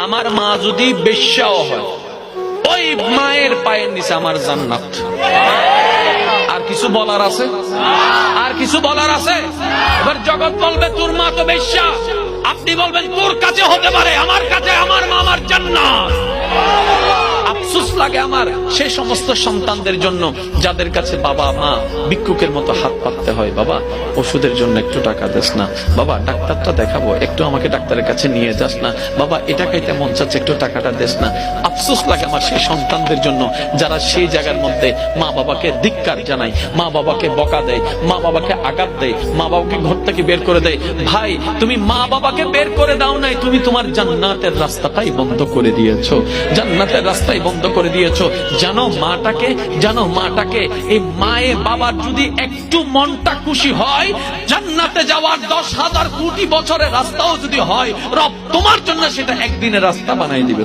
আমার মা যদি বেশ্যাও হয়, ওই মায়ের পায়ের নিচে আমার জান্নাত। আর কিছু বলার আছে? আর কিছু বলার আছে? এবার জগৎ বলবে তোর মা তো বেশ্যা, আপনি বলবেন তোর কাছে হতে পারে, আমার কাছে আমার মা আমার জান্নাত। আফসোস লাগে আমার সেই সমস্ত সন্তানদের জন্য যাদের কাছে বাবা মা ভিক্ষুকের মতো হাত পাততে হয়। বাবা ওষুধের জন্য একটু টাকা দেস না, বাবা ডাক্তারটা দেখাবো একটু আমাকে ডাক্তারের কাছে নিয়ে যাস না, বাবা এটা খাইতে মন চাচ্ছে একটু টাকাটা দেস না। আফসোস লাগে আমার সেই সন্তানদের জন্য যারা সেই জায়গার মধ্যে মা বাবাকে ধিক্কার জানায়, মা বাবাকে বকা দেয়, মা বাবাকে আঘাত দেয়, মা বাবাকে ঘর থেকে বের করে দেয়। ভাই তুমি মা বাবাকে বের করে দাও নাই, তুমি তোমার জান্নাতের রাস্তাটাই বন্ধ করে দিয়েছো, জান্নাতের রাস্তাই বন্ধ করে দিয়েছো। জানো মাটাকে এই মায়ে বাবার যদি একটু মনটা খুশি হয়, জান্নাতে যাওয়ার 10,000 কোটি বছরের রাস্তাও যদি হয়, রব তোমার জন্য সেটা একদিনের রাস্তা বানাই দিবে।